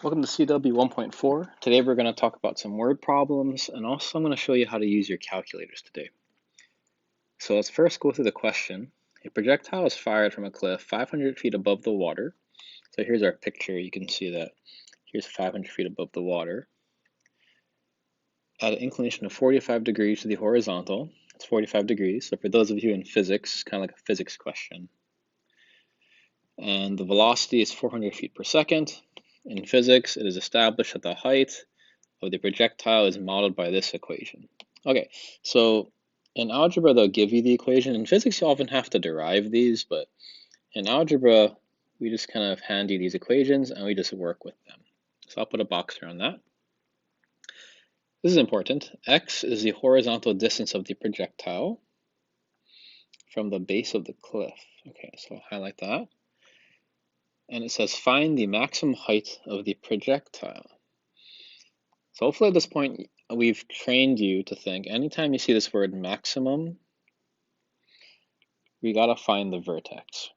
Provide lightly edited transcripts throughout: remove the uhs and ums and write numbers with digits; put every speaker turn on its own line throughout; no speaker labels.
Welcome to CW 1.4. Today we're going to talk about some word problems, and also I'm going to show you how to use your calculators today. So let's first go through the question. A projectile is fired from a cliff 500 feet above the water. So here's our picture. You can see that here's 500 feet above the water. At an inclination of 45 degrees to the horizontal. It's 45 degrees. So for those of you in physics, it's kind of like a physics question. And the velocity is 400 feet per second. In physics, it is established that the height of the projectile is modeled by this equation. Okay, so in algebra, they'll give you the equation. In physics, you often have to derive these, but in algebra, we just kind of hand you these equations and we just work with them. So I'll put a box around that. This is important. X is the horizontal distance of the projectile from the base of the cliff. Okay, so I'll highlight that. And it says find the maximum height of the projectile. So hopefully at this point, we've trained you to think anytime you see this word maximum, we gotta find the vertex.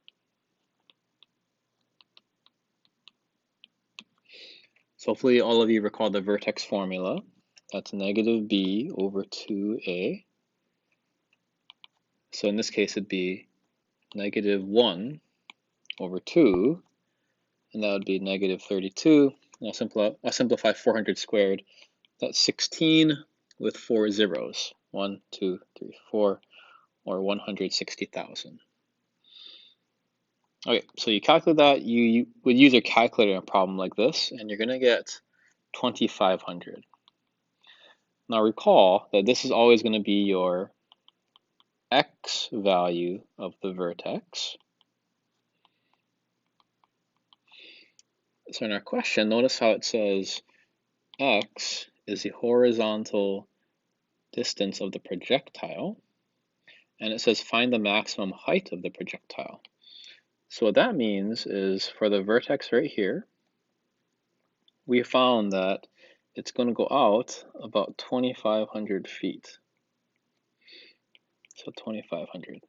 So hopefully all of you recall the vertex formula. That's negative b over 2a. So in this case, it'd be negative 1 over 2, and that would be negative 32. And I'll simplify 400 squared. That's 16 with 4 zeros. 1, 2, 3, 4, or 160,000. Okay, so you calculate that. You would use your calculator in a problem like this, and you're going to get 2,500. Now recall that this is always going to be your x value of the vertex. So in our question, notice how it says x is the horizontal distance of the projectile, and it says find the maximum height of the projectile. So what that means is for the vertex right here, we found that it's going to go out about 2,500 feet. So 2,500.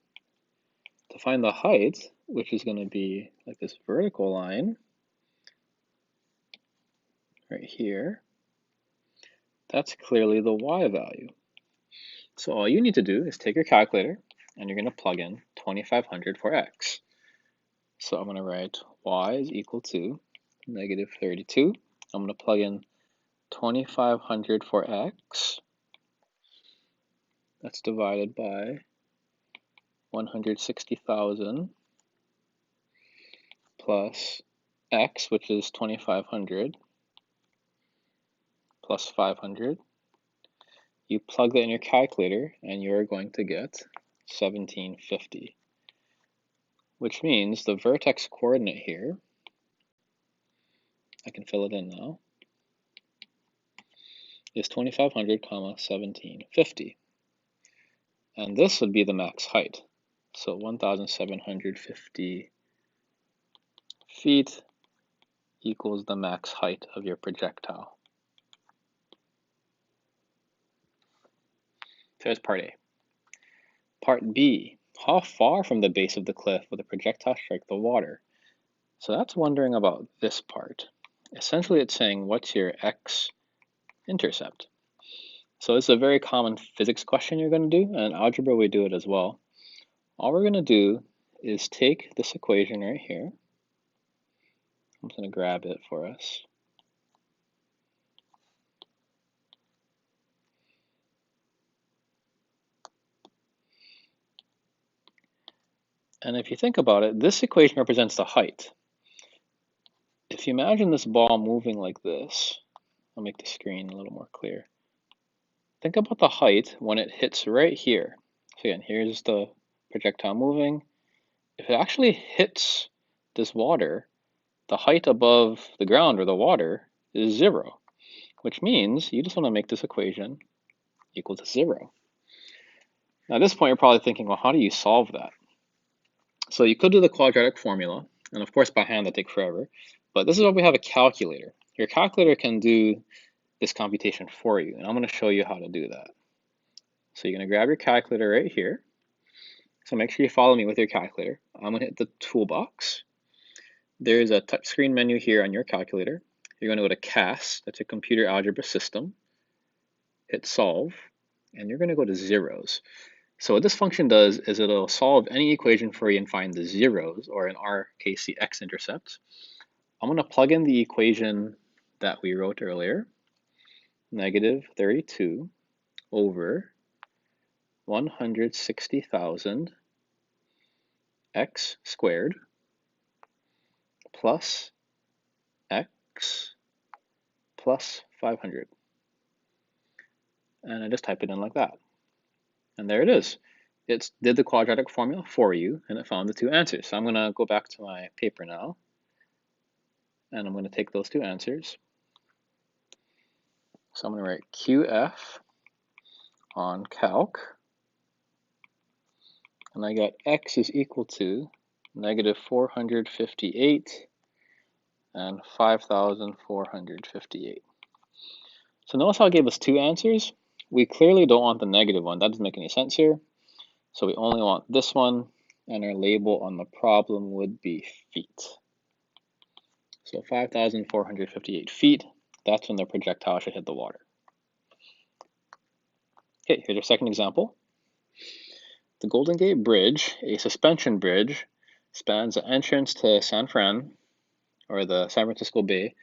To find the height, which is going to be like this vertical line right here, that's clearly the y value. So all you need to do is take your calculator and you're going to plug in 2,500 for x. So I'm going to write y is equal to negative 32. I'm going to plug in 2,500 for x. That's divided by 160,000 plus x, which is 2,500, plus 500. You plug that in your calculator and you're going to get 1750, which means the vertex coordinate here, I can fill it in now, is 2,500, 1750. And this would be the max height. So 1,750 feet equals the max height of your projectile. There's part A. Part B, how far from the base of the cliff will the projectile strike the water? So that's wondering about this part. Essentially, it's saying, what's your x-intercept? So it's a very common physics question you're going to do, and in algebra we do it as well. All we're going to do is take this equation right here. I'm just going to grab it for us. And if you think about it, this equation represents the height. If you imagine this ball moving like this, I'll make the screen a little more clear. Think about the height when it hits right here. So again, here's the projectile moving. If it actually hits this water, the height above the ground or the water is 0, which means you just want to make this equation equal to 0. Now at this point, you're probably thinking, well, how do you solve that? So you could do the quadratic formula, and of course by hand that takes forever, but this is why we have a calculator. Your calculator can do this computation for you, and I'm going to show you how to do that. So you're going to grab your calculator right here. So make sure you follow me with your calculator. I'm going to hit the toolbox. There's a touchscreen menu here on your calculator. you're going to go to CAS, that's a computer algebra system, hit solve, and you're going to go to zeros. So what this function does is it'll solve any equation for you and find the zeros, or in our case, the x-intercepts. I'm going to plug in the equation that we wrote earlier, negative 32 over 160,000 x squared plus x plus 500. And I just type it in like that. And there it is. It did the quadratic formula for you, and it found the two answers. So I'm going to go back to my paper now, and I'm going to take those two answers. So I'm going to write QF on calc, and I got x is equal to negative 458 and 5,458. So notice how it gave us two answers. We clearly don't want the negative one. That doesn't make any sense here. So we only want this one, and our label on the problem would be feet. So 5,458 feet, that's when the projectile should hit the water. Okay, here's our second example. The Golden Gate Bridge, a suspension bridge, spans the entrance to San Fran, or the San Francisco Bay.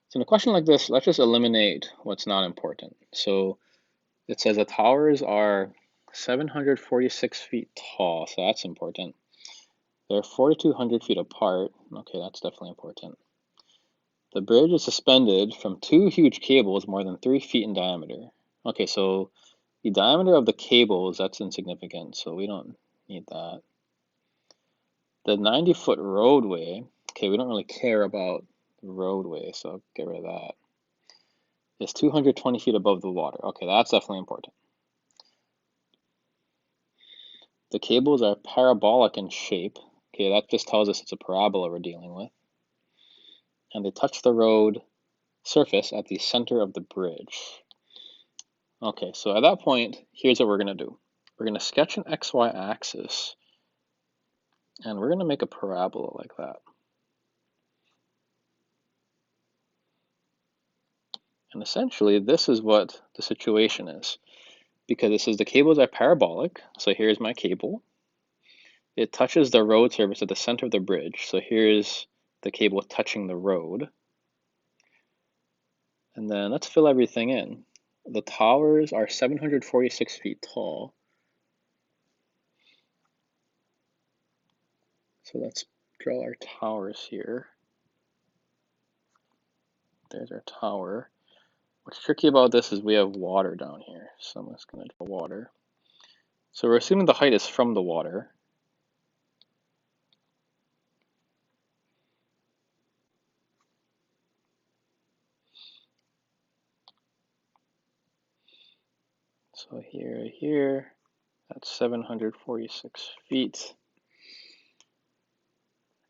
So in a question like this, let's just eliminate what's not important. So it says the towers are 746 feet tall, so that's important. They're 4,200 feet apart. Okay, that's definitely important. The bridge is suspended from two huge cables more than 3 feet in diameter. Okay, so the diameter of the cables, that's insignificant, so we don't need that. The 90-foot roadway, okay, we don't really care about the roadway, so I'll get rid of that. It's 220 feet above the water. Okay, that's definitely important. The cables are parabolic in shape. Okay, that just tells us it's a parabola we're dealing with. And they touch the road surface at the center of the bridge. Okay, so at that point, here's what we're going to do. We're going to sketch an XY axis, and we're going to make a parabola like that. And essentially, this is what the situation is. Because it says the cables are parabolic, so here's my cable. It touches the road surface at the center of the bridge, so here's the cable touching the road. And then let's fill everything in. The towers are 746 feet tall. So let's draw our towers here. There's our tower. What's tricky about this is we have water down here. So I'm just going to draw water. So we're assuming the height is from the water. So here, that's 746 feet.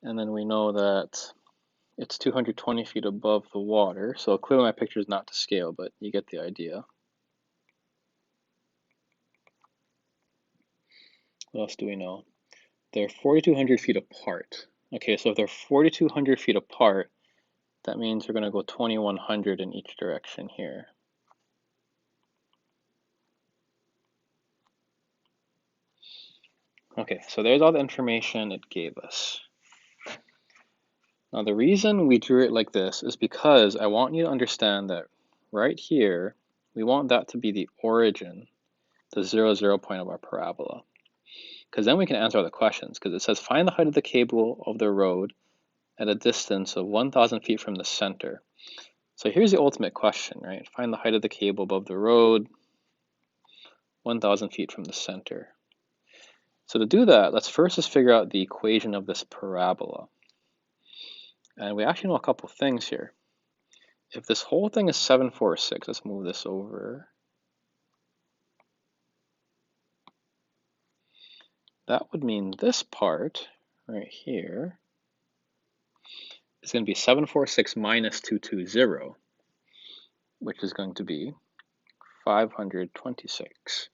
And then we know that it's 220 feet above the water. So clearly my picture is not to scale, but you get the idea. What else do we know? They're 4,200 feet apart. Okay, so if they're 4,200 feet apart, that means we're going to go 2,100 in each direction here. Okay, so there's all the information it gave us. Now the reason we drew it like this is because I want you to understand that right here, we want that to be the origin, the 0, 0 point of our parabola. Because then we can answer all the questions, because it says find the height of the cable of the road at a distance of 1,000 feet from the center. So here's the ultimate question, right? Find the height of the cable above the road, 1,000 feet from the center. So to do that, let's first just figure out the equation of this parabola. And we actually know a couple things here. If this whole thing is 746, let's move this over. That would mean this part right here is going to be 746 minus 220, which is going to be 526.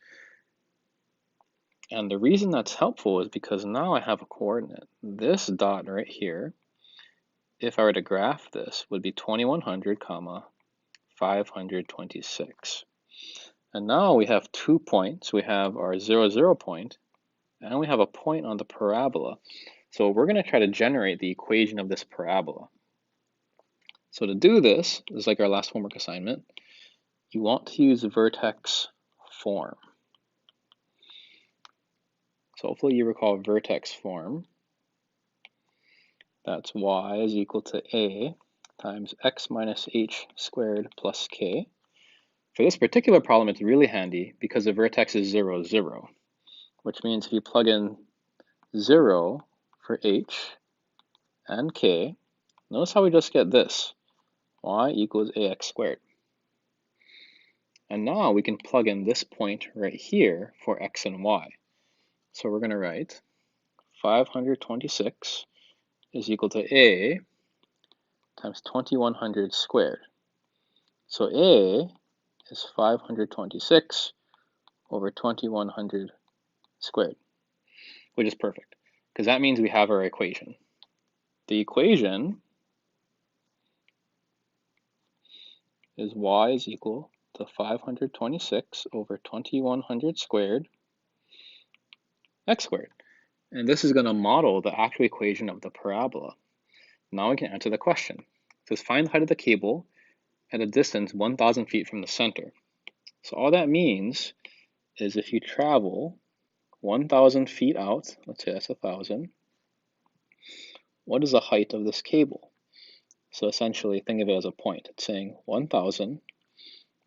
And the reason that's helpful is because now I have a coordinate. This dot right here if I were to graph this, would be 2100, 526. And now we have 2 points. We have our 0, 0 point, and we have a point on the parabola. So we're going to try to generate the equation of this parabola. So to do this, is like our last homework assignment, you want to use vertex form. So hopefully you recall vertex form. That's y is equal to a times x minus h squared plus k. For this particular problem, it's really handy because the vertex is 0, 0, which means if you plug in 0 for h and k, notice how we just get this, y equals ax squared. And now we can plug in this point right here for x and y. So we're going to write 526 is equal to a times 2100 squared. So a is 526 over 2100 squared, which is perfect, because that means we have our equation. The equation is y is equal to 526 over 2100 squared x squared. And this is going to model the actual equation of the parabola. Now we can answer the question. It says find the height of the cable at a distance 1,000 feet from the center. So all that means is if you travel 1,000 feet out, let's say that's 1,000, what is the height of this cable? So essentially think of it as a point. It's saying 1,000,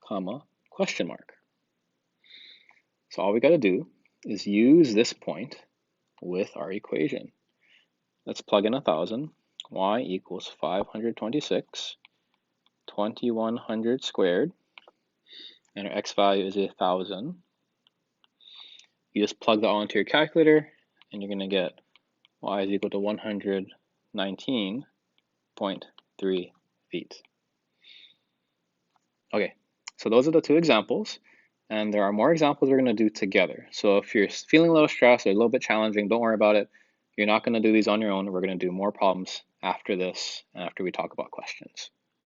comma, question mark. So all we got to do is use this point with our equation. Let's plug in 1,000. Y equals 526, 2100 squared, and our x value is 1,000. You just plug that all into your calculator, and you're going to get y is equal to 119.3 feet. Okay, so those are the two examples, and there are more examples we're going to do together. So if you're feeling a little stressed or a little bit challenging, don't worry about it. You're not going to do these on your own. We're going to do more problems after this, after we talk about questions.